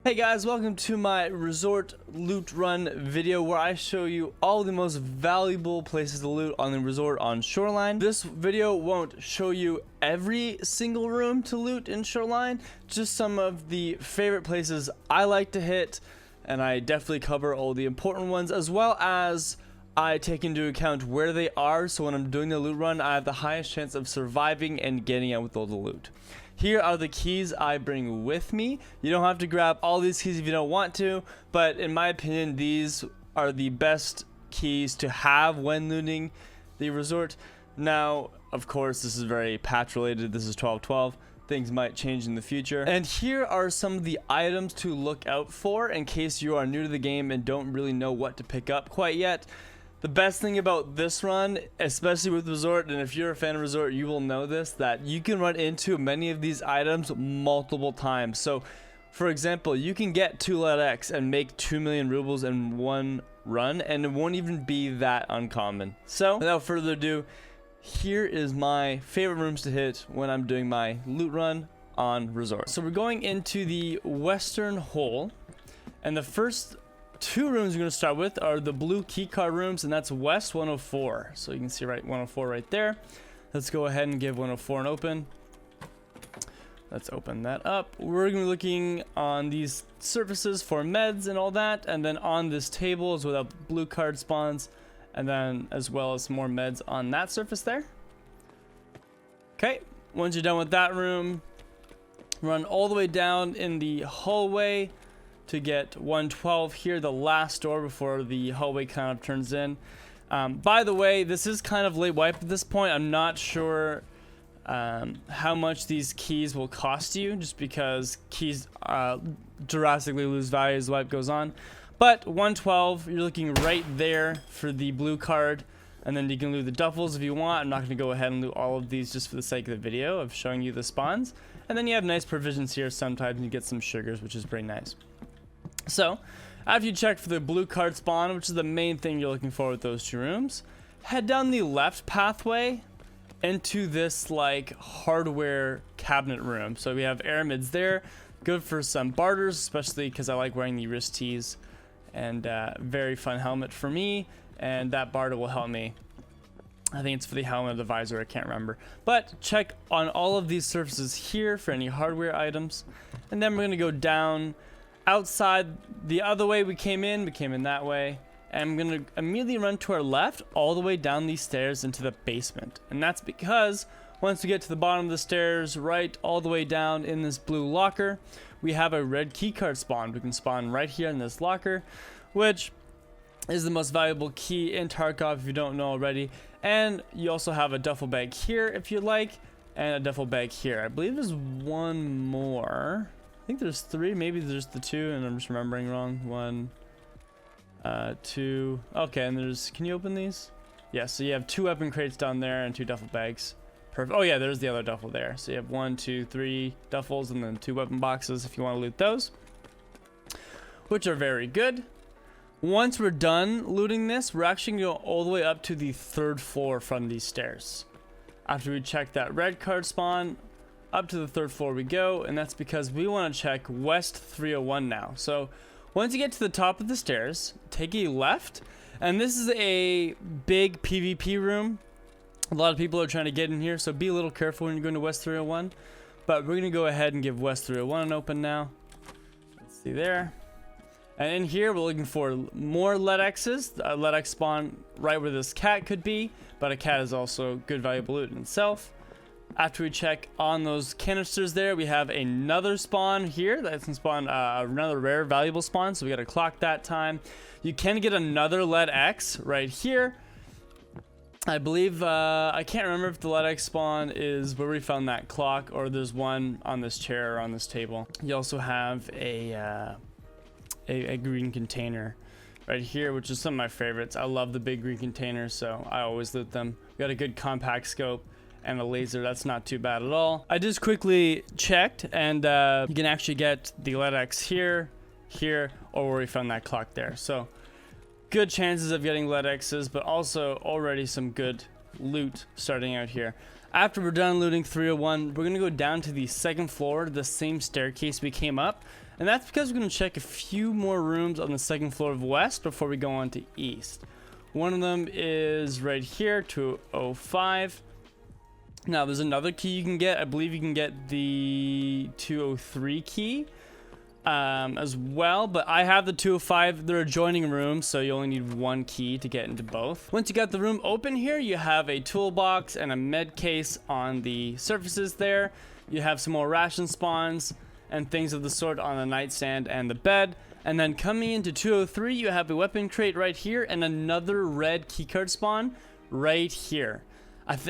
Hey guys, welcome to my resort loot run video where I show you all the most valuable places to loot on the resort on Shoreline. This video won't show you every single room to loot in Shoreline, just some of the favorite places I like to hit, and I definitely cover all the important ones, as well as I take into account where they are, so when I'm doing the loot run I have the highest chance of surviving and getting out with all the loot. Here are the keys I bring with me. You don't have to grab all these keys if you don't want to, but in my opinion, these are the best keys to have when looting the resort. Now, of course, this is very patch related. This is 12.12. Things might change in the future. And here are some of the items to look out for in case you are new to the game and don't really know what to pick up quite yet. The best thing about this run, especially with Resort, and if you're a fan of Resort, you will know this, that you can run into many of these items multiple times. So, for example, you can get 2 Ledx and make 2 million rubles in one run, and it won't even be that uncommon. So, without further ado, here is my favorite rooms to hit when I'm doing my loot run on Resort. So we're going into the western hole, and the first 2 rooms we're going to start with are the blue keycard rooms, and that's West 104. So you can see 104 right there. Let's go ahead and give 104 an open. Let's open that up. We're going to be looking on these surfaces for meds and all that, and then on this table is where the blue card spawns, and then as well as more meds on that surface there. Okay, once you're done with that room, run all the way down in the hallway to get 112 here, the last door before the hallway kind of turns in. By the way, this is kind of late wipe at this point. I'm not sure how much these keys will cost you, just because keys drastically lose value as the wipe goes on. But 112, you're looking right there for the blue card, and then you can loot the duffels if you want. I'm not going to go ahead and loot all of these just for the sake of the video of showing you the spawns. And then you have nice provisions here. Sometimes you get some sugars, which is pretty nice. So, after you check for the blue card spawn, which is the main thing you're looking for with those 2 rooms, head down the left pathway into this like hardware cabinet room. So we have aramids there, good for some barters, especially because I like wearing the wrist tees, and very fun helmet for me, and that barter will help me. I think it's for the helmet or the visor, I can't remember. But check on all of these surfaces here for any hardware items, and then we're going to go down outside the other way we came in that way, and I'm gonna immediately run to our left all the way down these stairs into the basement. And that's because once we get to the bottom of the stairs, right all the way down in this blue locker, we have a red keycard spawn. We can spawn right here in this locker, which is the most valuable key in Tarkov if you don't know already. And you also have a duffel bag here if you like, and a duffel bag here. I believe there's one more. I think there's 3, maybe there's the 2 and I'm just remembering wrong. 1, 2, okay, and there's, can you open these? Yeah, so you have 2 weapon crates down there and 2 duffel bags. Perfect. Oh yeah, there's the other duffel there. So you have 1, 2, 3 duffels and then 2 weapon boxes if you want to loot those, which are very good. Once we're done looting this, we're actually going to go all the way up to the 3rd floor from these stairs. After we check that red card spawn, up to the 3rd floor we go, and that's because we want to check West 301 now. So once you get to the top of the stairs, take a left, and this is a big PvP room. A lot of people are trying to get in here, so be a little careful when you're going to West 301. But we're going to go ahead and give West 301 an open now. Let's see there. And in here, we're looking for more Ledx's. A Ledx spawn right where this cat could be, but a cat is also good valuable loot in itself. After we check on those canisters there, we have another spawn here that can spawn another rare valuable spawn, so we got to clock that time. You can get another Ledx right here. I believe, I can't remember if the Ledx spawn is where we found that clock, or there's one on this chair or on this table. You also have a green container right here, which is some of my favorites. I love the big green containers, so I always loot them. We got a good compact scope and a laser. That's not too bad at all. I just quickly checked, and you can actually get the Ledx here, or where we found that clock there. So good chances of getting Ledx's, but also already some good loot starting out here. After we're done looting 301, we're gonna go down to the 2nd floor, the same staircase we came up, And that's because we're going to check a few more rooms on the second floor of west before we go on to east. One of them is right here, 205. Now there's another key you can get. I believe you can get the 203 key as well, but I have the 205. They're adjoining rooms, so you only need one key to get into both. Once you got the room open here, you have a toolbox and a med case on the surfaces there. You have some more ration spawns and things of the sort on the nightstand and the bed. And then coming into 203, you have a weapon crate right here and another red keycard spawn right here.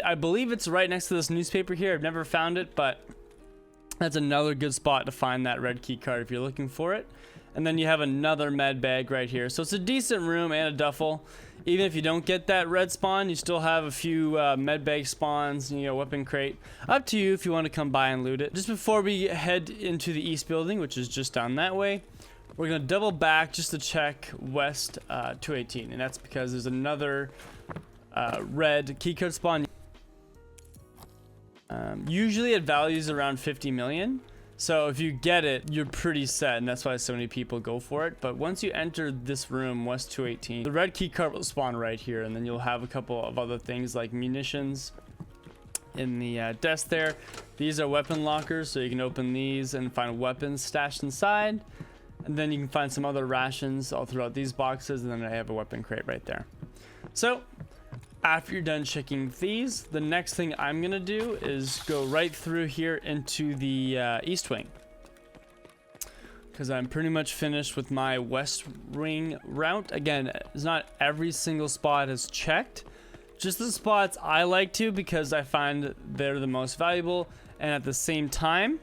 I believe it's right next to this newspaper here. I've never found it, but that's another good spot to find that red key card if you're looking for it. And then you have another med bag right here. So it's a decent room and a duffel. Even if you don't get that red spawn, you still have a few med bag spawns, you know, weapon crate. Up to you if you want to come by and loot it. Just before we head into the east building, which is just down that way, we're going to double back just to check west 218. And that's because there's another red keycard spawn. Usually it values around 50 million. So if you get it, you're pretty set, and that's why so many people go for it. But once you enter this room, West 218, the red keycard will spawn right here, and then you'll have a couple of other things like munitions in the desk there. These are weapon lockers, so you can open these and find weapons stashed inside. And then you can find some other rations all throughout these boxes, and then I have a weapon crate right there. So after you're done checking these, the next thing I'm gonna do is go right through here into the east wing, because I'm pretty much finished with my west wing route. Again, it's not every single spot is checked, just the spots I like to, because I find they're the most valuable, and at the same time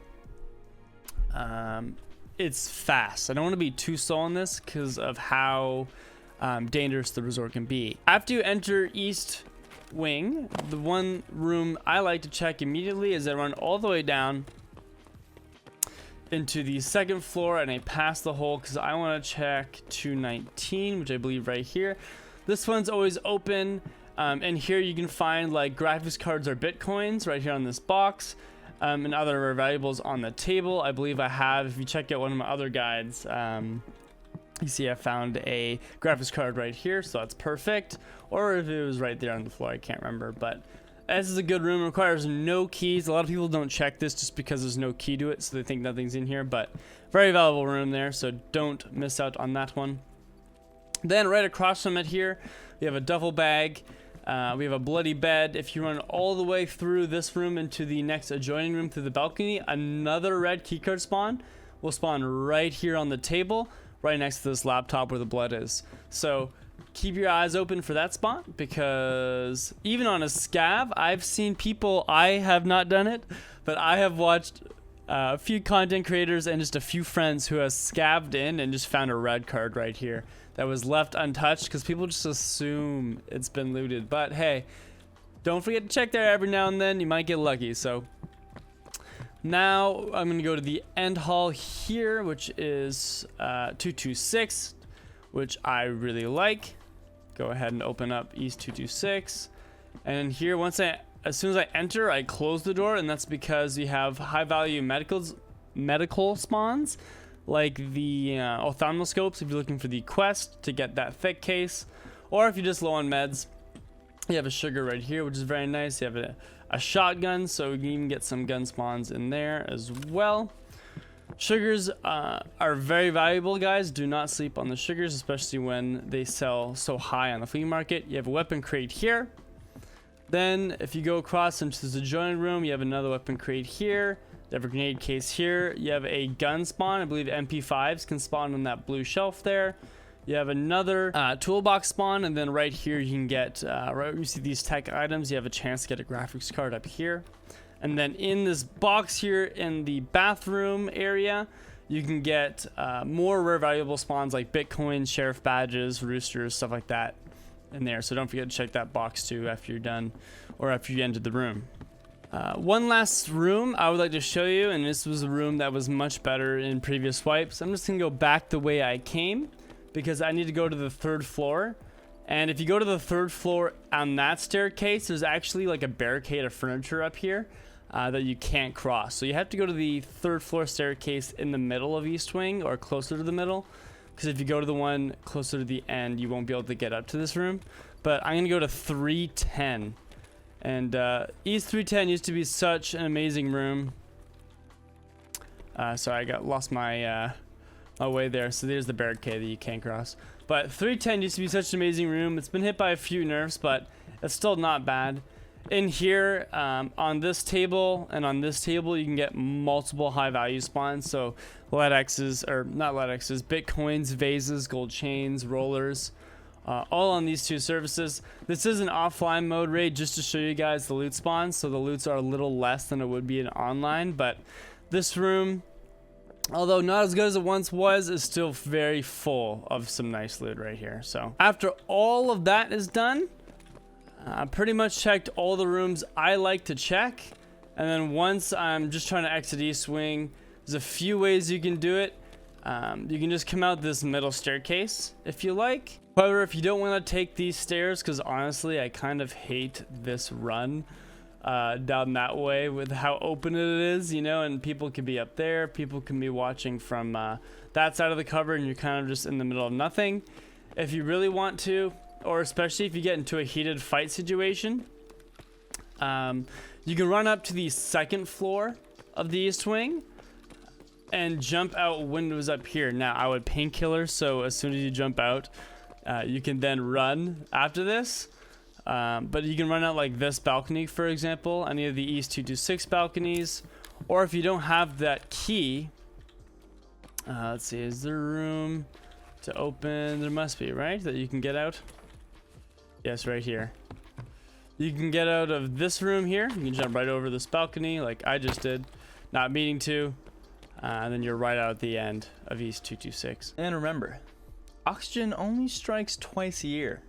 it's fast. I don't want to be too slow on this because of how dangerous the resort can be. After you enter east wing, the one room I like to check immediately is I run all the way down into the second floor and I pass the hole because I want to check 219, which I believe right here. This one's always open, and here you can find like graphics cards or bitcoins right here on this box, and other valuables on the table. I believe I have, if you check out one of my other guides, you see I found a graphics card right here, so that's perfect. Or if it was right there on the floor, I can't remember. But this is a good room. It requires no keys. A lot of people don't check this just because there's no key to it, so they think nothing's in here. But very valuable room there, so don't miss out on that one. Then right across from it here, we have a duffel bag. We have a bloody bed. If you run all the way through this room into the next adjoining room through the balcony, another red keycard spawn will spawn right here on the table, right next to this laptop where the blood is. So keep your eyes open for that spot, because even on a scav, I've seen people, I have not done it, but I have watched a few content creators and just a few friends who have scavved in and just found a red card right here that was left untouched because people just assume it's been looted. But hey, don't forget to check there every now and then. You might get lucky. So now I'm going to go to the end hall here, which is 226, which I really like. Go ahead and open up East 226. And here, as soon as I enter, I close the door, and that's because you have high value medical spawns, like the ophthalmoscopes if you're looking for the quest to get that thick case, or if you're just low on meds. You have a sugar right here, which is very nice. You have a shotgun, so you can even get some gun spawns in there as well. Sugars are very valuable, guys. Do not sleep on the sugars, especially when they sell so high on the flea market. You have a weapon crate here. Then if you go across into the adjoining room, you have another weapon crate here. You have a grenade case here. You have a gun spawn. I believe MP5s can spawn on that blue shelf there. You have another toolbox spawn, and then right here you can get, right where you see these tech items, you have a chance to get a graphics card up here. And then in this box here in the bathroom area, you can get more rare valuable spawns like Bitcoin, sheriff badges, roosters, stuff like that in there. So don't forget to check that box too after you're done or after you entered the room. One last room I would like to show you, and this was a room that was much better in previous wipes. I'm just gonna go back the way I came because I need to go to the third floor. And if you go to the third floor on that staircase, there's actually like a barricade of furniture up here. that you can't cross. So you have to go to the 3rd floor staircase in the middle of East Wing, or closer to the middle, because if you go to the one closer to the end, you won't be able to get up to this room. But I'm gonna go to 310, and East 310 used to be such an amazing room. Sorry, I lost my my way there. So there's the barricade that you can't cross. But 310 used to be such an amazing room. It's been hit by a few nerfs, but it's still not bad. In here, on this table and on this table, you can get multiple high value spawns. So Ledx's, or not Ledx's, Bitcoins, vases, gold chains, rollers, all on these 2 services. This is an offline mode raid just to show you guys the loot spawns. So the loots are a little less than it would be in online, but this room, although not as good as it once was, is still very full of some nice loot right here. So after all of that is done, I pretty much checked all the rooms I like to check. And then once I'm just trying to exit East Wing, there's a few ways you can do it. You can just come out this middle staircase if you like. However, if you don't want to take these stairs, because honestly, I kind of hate this run down that way with how open it is, you know, and people can be up there, people can be watching from that side of the cover, and you're kind of just in the middle of nothing. If you really want to, or especially if you get into a heated fight situation, you can run up to the 2nd floor of the East Wing and jump out windows up here. Now, I would painkiller, so as soon as you jump out, you can then run after this. But you can run out like this balcony, for example, any of the East 226 balconies. Or if you don't have that key, let's see, is there room to open? There must be, right? That you can get out? Yes, right here. You can get out of this room here. You can jump right over this balcony like I just did, not meaning to. And then you're right out at the end of East 226. And remember, oxygen only strikes twice a year.